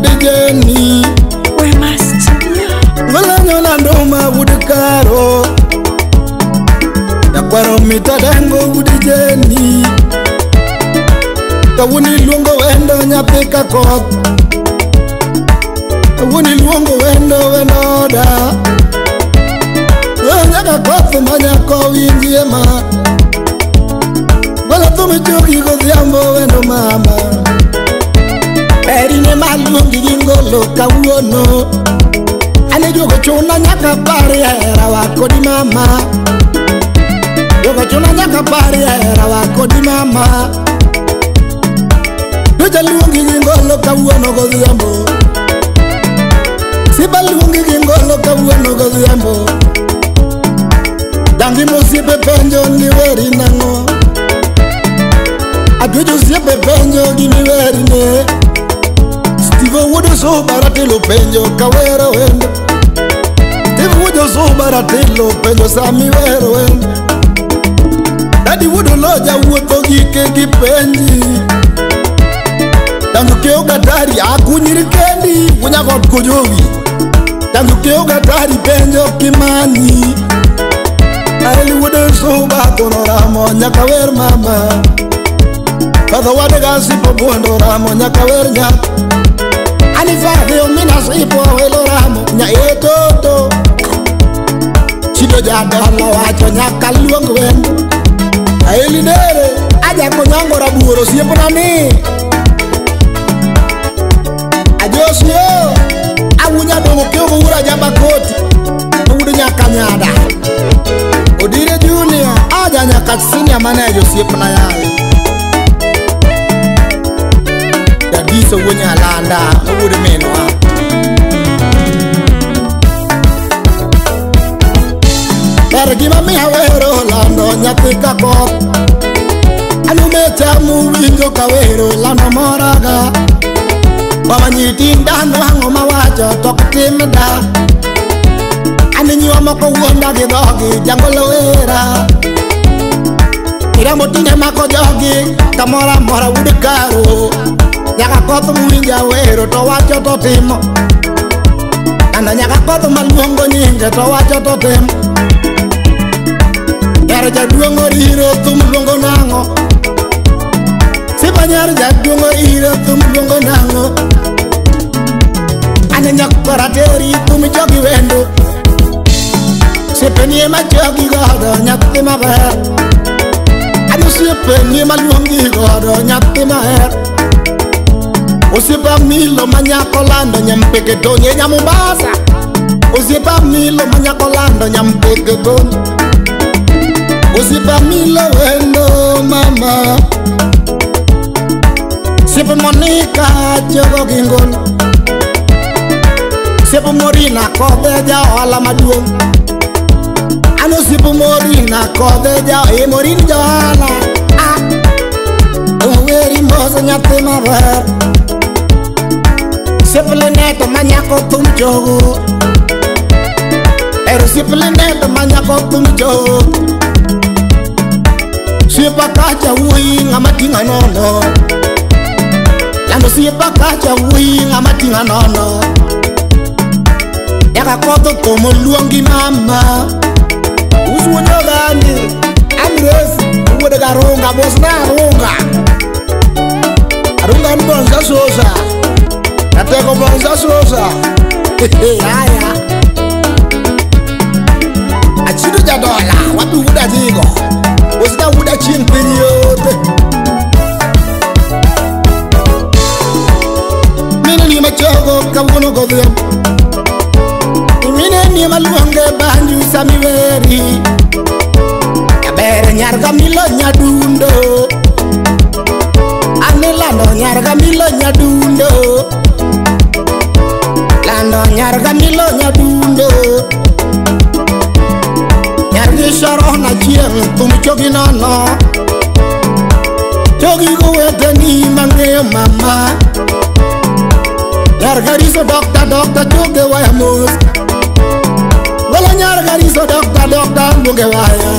udejeni We must Walanyo na ndoma udekaro Yakwaro mitadango udejeni Kawuni luongo wendo nyapika kot Kawuni luongo wendo wendoda Nyaka kot manyako winjie ma Wala tumi choki godhiambo wendo mama Erine maluongi gingolo kawuono Ane jogo chuna nyaka pari hera wako di mama Jogo chuna nyaka pari hera wako di mama Doja luongi gingolo kawuono godhiambo Siba luongi gingolo kawuono godhiambo Dangi musiepe penjo ni weri nango Adujo siepe penjo gini weri ne Steve wudo so baratelo penjo kawero wendo Steve wudo so baratelo penjo sami wero wendo Daddy wudo loja wuotho gike gi penji Dangu keo gatari akunyiri kendi Wunya god kujogi Dangu keo gatari penjo kimani Aili wudo so bakono ramo nyaka wer mama Father wade gasi po buondo ramo nyaka wer nyaka Ani fadhi omina sipo welo ramo nya etoto Chido jadala wacho nyaka luong wendo Aili dere aja konyango rabuoro siepo nami Ajosio Awunya dongo kyogo ura jamba koti Udu nyaka nyada Odire Junior aja nyaka senior manager siepo na yale Dadiso wunya landa Udu menwa Ergima mi hawero lando nyatika kot Anumecha muwinjo kawero lando moraga Baba nyitinda nwango mawacho tokutimda Aninyo moko wuonda gidogi jangolo wera Iramo tine mako jogi kamora mora udikaro Nyaka koth muwinja wero to wacho to timo Anda nyaka koth maluongo nyinge to wacho to timo Yar jaduongo iro thum luongo nango Sipa nyar jaduongo iro thum luongo nango Ane nyak parateri thum jogi wendo Sipe nie ma jogi godo nyathi maber Ane sipe nie ma luongi godo nyathi maher Osipa milo manyako lando nyampeke tonye nyamubasa Osipa milo manyako lando nyampeke tonye Osipa milo wendo mama Sipa Monica jogo gingol Sipa Morina kode ja ola maduong Ano sipa Morina kode ja Morin jala Weri mosa nyate maber Sipa Lineto manyako tum jogo Ero sipa Lineto manyako tum jogo Siapa kaca wui ngamatinga nono Lando siapa kaca wui ngamatinga nono Yaka koto tomo luongi mama Usuonyo gani Amres Uwede garunga bosna arunga Arunga mbonza sosa Nateko mbonza sosa Haya Achido jadola Wapi uda jigo Osita wuda chin period Mine ni machogo kawono godem Mine ni maluonge banyu samiweri Kabere nyarga milo nyadundo Ane lando nyarga milo nyadundo Lando nyarga milo nyadundo Nyargi sharo na chieng tum chogi nono Chogi go wete ni mange mama Nyargariso dokta choge waya mus Wala nyargariso dokta muge waya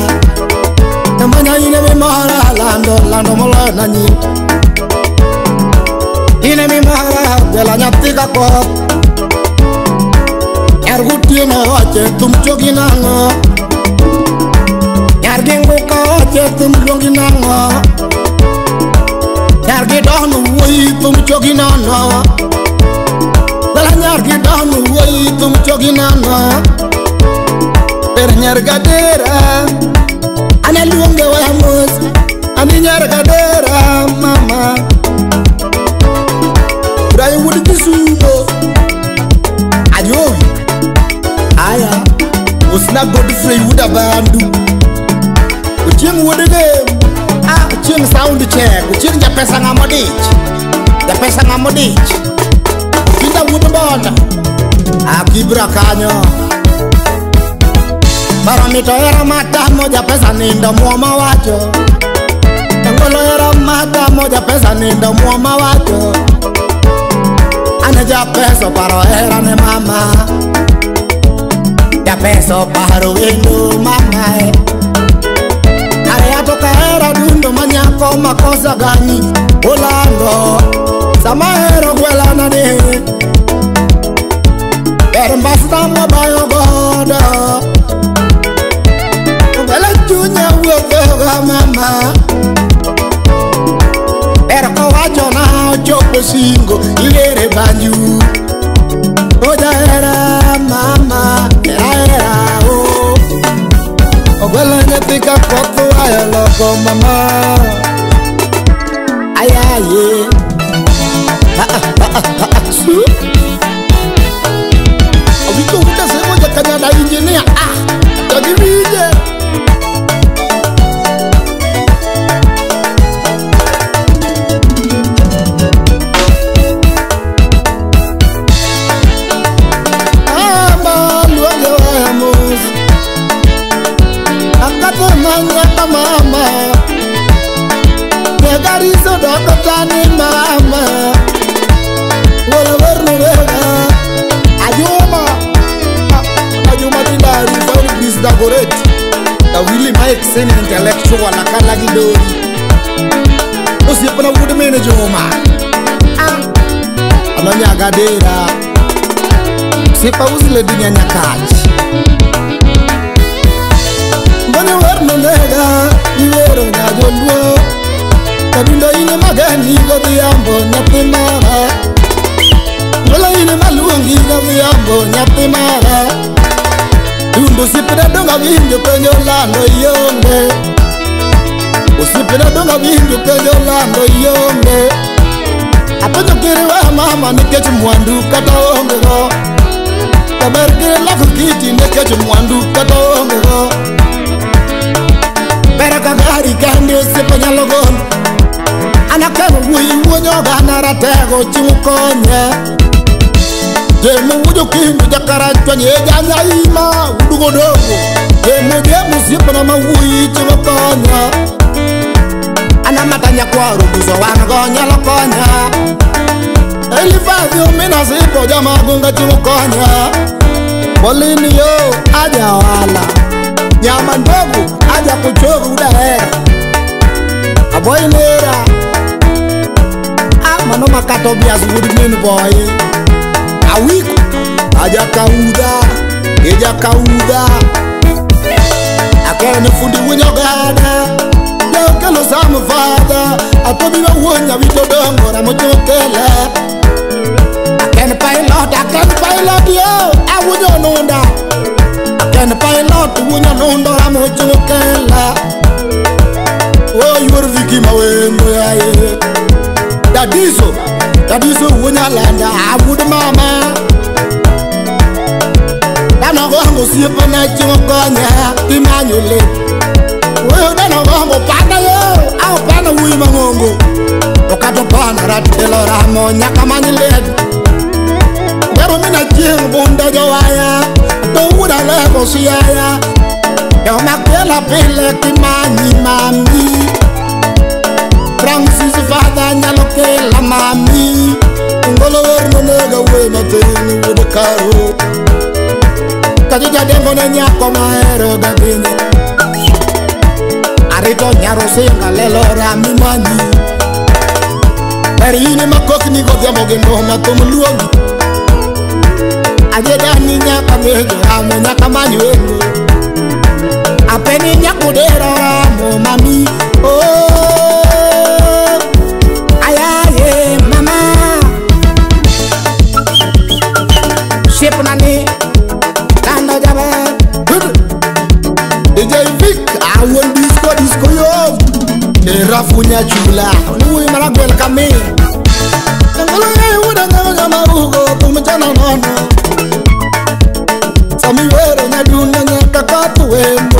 Namanya ine me mara lando molo nanyi ine mi mara bela nyatika ko erguti no ache tum choginango yargingo ko ache tum longinango yargi donu woi tum choginango bela yargi donu woi tum choginango per nyargadera ane luonge wamos ani nyargadera mama Rai wudi kisugo ayowi aya usna Godfrey wuda bandu uching wudi game uching sound check uching ja pesa ngamodich kinda wudi bonda akibra kanyo Paramito era mata moja pesa nindo muoma wacho Tangolo era mata moja pesa nindo muoma wacho Ane ja peso paro era ne mama Ja peso paro endo mama Are atoka era dundo manyako makosa gani Olando Sama ero gwela na de Ermbasta mabayo goda Junya woga mama Erko wacho na chopo singo Ilere banyu Oja era mama Era o Ogwela nyetika koto aya loko mama Ayaye Su Obiko huta semo ya kanyada engineer Tagirije Mama, negarizo dokotani mama, wala warno wega, ajuma dilari fauli bisda goret, ta wili Mike sen intellectual akala gidori, usipo na wude mene joma, anonya gadera, sipa uzile dunia nyakaji. Warno nega, iwero nyagolwo Kadundo ine magani gabiyambo nyatimara Wala ine maluongi gabiyambo nyatimara Dundo sipira donga vinjo penyo lando yonde Usipira donga vinjo penyo lando yonde Aponyo kiri wa mama nikechi mwandu kata ongego Kabarikiri lako kiti nikechi mwandu kata ongego Pero kagari kandi usipo nyalogon Anakemu wui wunyoga naratego chimukonye Jemu wujo kindu jakarachwa nyeja nyaima udugo dogo Jemu usipo na mawui chimukonye Anamatanya kwa rubuzo wanagonya lokonya Elifadhi umina sipo jamagunga chimukonye Polini yo aja wala Nyama ndogo aja kuchovu udahera Aboilera Mano makato bias wood mean boy Awiku aja kauda Eja kauda Akera nefundi winyogada Leo kelo samu fada Atobi wa wonya vito dongo na mochokele Aken pilot yo Awunyo nunda Aken pilot wunya nunda na mochokele Oh you are Vicky Mawembo ya ye Dadiso wunya landa Awud mama Dano gongo siyepo na chimokonya Timanyule Wewe dano gongo panda yo Ao panda wui mangongo Okato pana ratelo ramo Nyaka manyiledu Gero mina jing bunda jawaya Dowuda lego siyaya Yo makela pile kimanyi mami Francis father nyaloke la mami Ngolo werno nega wena teni wude karo Kajija dengo ne nyako maero gagine Arito nyaro singa lelo rami mani Erini makokni go diamo gendo matomuluongi Ajeda ni nyaka mejo amo nyaka manyuengo Apeni nyakudera amo mami Oh Ayaye mama Ship nani Kando jabe DJ Vic awon disco yo Rafunya chula Nui maragwel kami Ngolo uda nyama marugo Kumchana nono Sami wero nyaduna nyaka katu wembo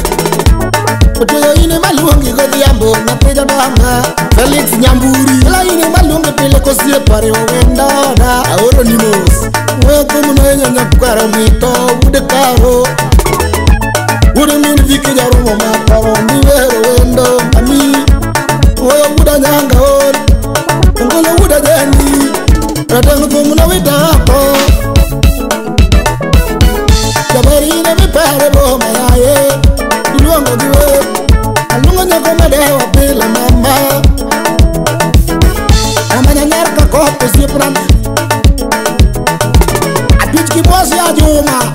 Otoyo ine malungi godhiambo Napeja danga Felix Nyamburi Ela ine malungi pile kosie pare wawenda oda Aoro ni mos Weko muna nyakwara mito Ude karo Ude mini viki jarumo mataro Ni wero wendo Ami Oyo uda nyanga ori Ngolo uda jeni Ratangu kumuna wita hako Jabarine mipere boma yaye Iluango diwe Alungo nyako madewa pila mama Amanya nyarka kopo sipran Aduch kibosi ajuma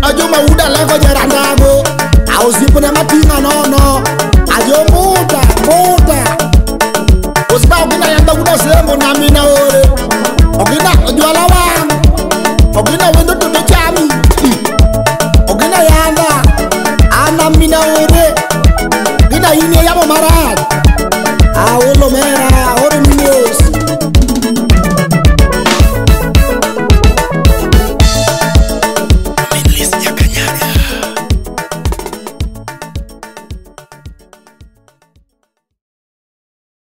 Ajuma uda lego jarandago Au sipuna matinga nono Ajomuta Osba ogina yanda uda sembo na mina ore Ogina ojuala wang Ogina wendo tudo chami Ogina yanda Ana mina ore Ogina ine yamo marad Awolo mera